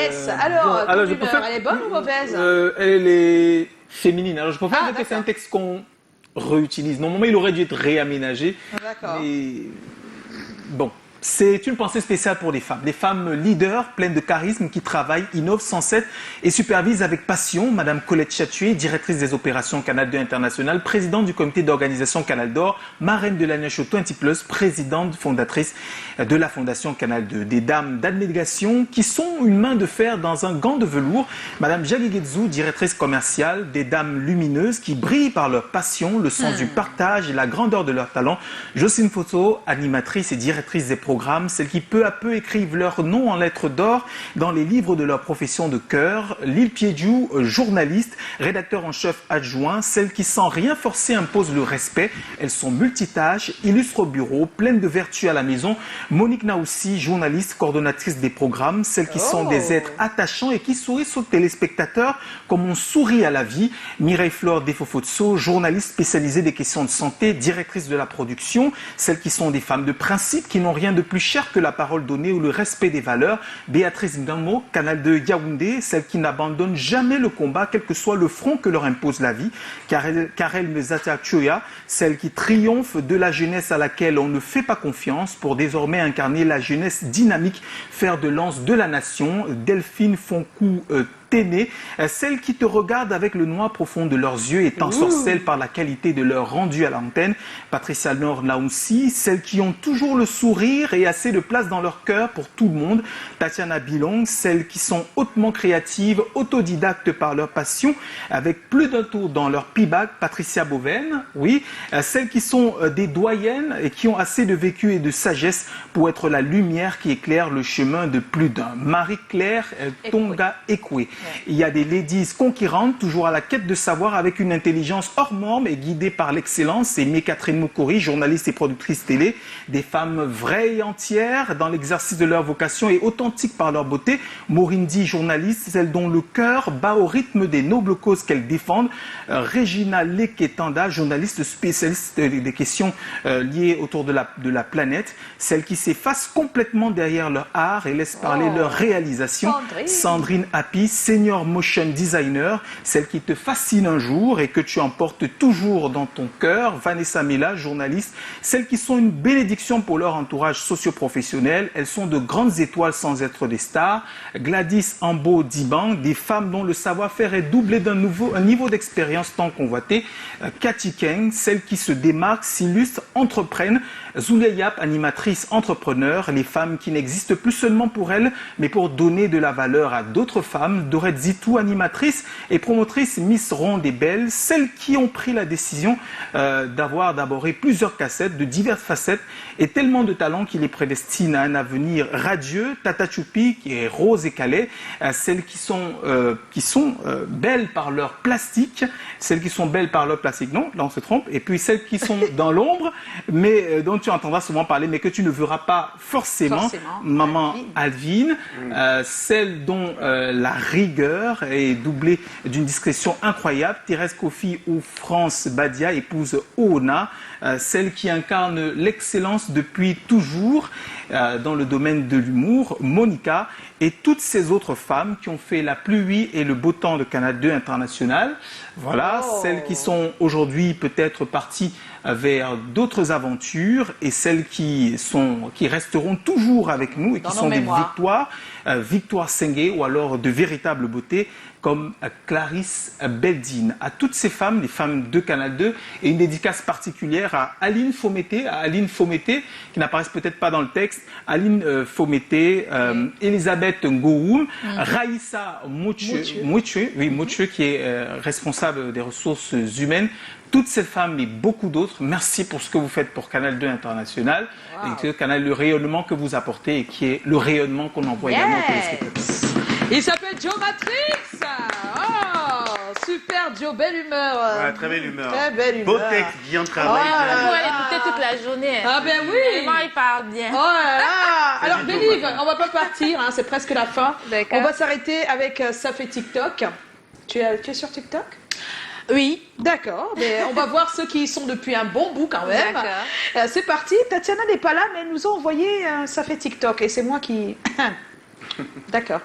S. Alors, bon, ton humeur, elle est bonne ou mauvaise? Elle est féminine. Alors, je préfère dire que c'est d'accord. un texte qu'on réutilise. Normalement, il aurait dû être réaménagé. D'accord. Mais bon, c'est une pensée spéciale pour les femmes leaders, pleines de charisme, qui travaillent, innovent sans cesse et supervisent avec passion. Madame Colette Chatué, directrice des opérations Canal 2 International, présidente du comité d'organisation Canal d'Or, marraine de l'année show 20+, présidente fondatrice de la fondation Canal 2. Des dames d'abnégation qui sont une main de fer dans un gant de velours. Madame Jagigedzou, directrice commerciale, des dames lumineuses qui brillent par leur passion, le sens du partage et la grandeur de leur talent. Jocelyne Foto, animatrice et directrice des programmes, celles qui peu à peu écrivent leur nom en lettres d'or dans les livres de leur profession de cœur. Lille Piedjou, journaliste, rédacteur en chef adjoint, celles qui sans rien forcer imposent le respect. Elles sont multitâches, illustres au bureau, pleines de vertus à la maison. Monique Naoussi, journaliste, coordonnatrice des programmes, celles qui sont des êtres attachants et qui sourient aux téléspectateurs comme on sourit à la vie. Mireille Flore Defofotso, journaliste spécialisée des questions de santé, directrice de la production, celles qui sont des femmes de principe qui n'ont rien de plus cher que la parole donnée ou le respect des valeurs. Béatrice Ndamo, Canal de Yaoundé, celle qui n'abandonne jamais le combat, quel que soit le front que leur impose la vie. Karel Mezata Choya, celle qui triomphe de la jeunesse à laquelle on ne fait pas confiance pour désormais incarner la jeunesse dynamique, fer de lance de la nation. Delphine Fonkou Téné, celles qui te regardent avec le noir profond de leurs yeux et t'ensorcellent par la qualité de leur rendu à l'antenne. Patricia Nord Naoussi, celles qui ont toujours le sourire et assez de place dans leur cœur pour tout le monde. Tatiana Bilong, celles qui sont hautement créatives, autodidactes par leur passion, avec plus d'un tour dans leur pibac. Patricia Boven, oui, celles qui sont des doyennes et qui ont assez de vécu et de sagesse pour être la lumière qui éclaire le chemin de plus d'un. Marie-Claire Tonga Ekwe. Il y a des ladies conquérantes, toujours à la quête de savoir, avec une intelligence hors norme et guidée par l'excellence. C'est Catherine Mokori, journaliste et productrice télé. Des femmes vraies et entières dans l'exercice de leur vocation et authentiques par leur beauté. Morindi, journaliste, celle dont le cœur bat au rythme des nobles causes qu'elles défendent. Regina Leketanda, journaliste spécialiste des questions liées autour de la planète. Celle qui s'efface complètement derrière leur art et laisse parler leur réalisation. Sandrine Happy, senior motion designer, celle qui te fascine un jour et que tu emportes toujours dans ton cœur. Vanessa Mela, journaliste, celles qui sont une bénédiction pour leur entourage socio-professionnel. Elles sont de grandes étoiles sans être des stars. Gladys Ambo Dibang, des femmes dont le savoir-faire est doublé d'un niveau d'expérience tant convoité. Cathy Keng, celles qui se démarquent, s'illustrent, entreprennent. Zulia Yap, animatrice, entrepreneur, les femmes qui n'existent plus seulement pour elles, mais pour donner de la valeur à d'autres femmes. Dorette Zitou, animatrice et promotrice Miss Ronde et Belle, celles qui ont pris la décision d'aborder plusieurs cassettes de diverses facettes et tellement de talents qui les prédestinent à un avenir radieux. Tata Choupi, qui est rose et calais, celles qui sont belles par leur plastique, celles qui sont belles par leur plastique, non, là on se trompe, et puis celles qui sont dans l'ombre, mais dont tu entendras souvent parler, mais que tu ne verras pas forcément. Maman Alvine, celle dont la rigueur est doublée d'une discrétion incroyable. Thérèse Kofi ou France Badia, épouse Oona, celle qui incarne l'excellence depuis toujours dans le domaine de l'humour, Monica, et toutes ces autres femmes qui ont fait la pluie et le beau temps de Canal 2 International. Voilà, celles qui sont aujourd'hui peut-être parties vers d'autres aventures et celles qui resteront toujours avec nous et qui sont des victoires, Victoire Sengue ou alors de véritables beautés comme Clarisse Beldine. À toutes ces femmes, les femmes de Canal 2, et une dédicace particulière à Aline Fomété, qui n'apparaissent peut-être pas dans le texte, Aline Fomété, Elisabeth Ngoum, Raïssa Mouche, qui est responsable des ressources humaines. Toutes ces femmes et beaucoup d'autres, merci pour ce que vous faites pour Canal 2 International et le rayonnement que vous apportez et qui est le rayonnement qu'on envoie également aux téléspectateurs. Il s'appelle Joe Matrix. Oh, super Joe, belle humeur. Ouais, très belle humeur. Très belle humeur. Beau texte, bien travaillé. On pourrait l'écouter toute la journée. Ah ben oui. Vraiment, il parle bien. Oh là là. Alors Bélive, on va pas partir, hein, c'est presque la fin. D'accord. On va s'arrêter avec Ça fait TikTok. Tu es sur TikTok? Oui. D'accord, mais on va voir ceux qui y sont depuis un bon bout quand même. D'accord. C'est parti, Tatiana n'est pas là, mais elle nous a envoyé Ça fait TikTok et c'est moi qui... D'accord.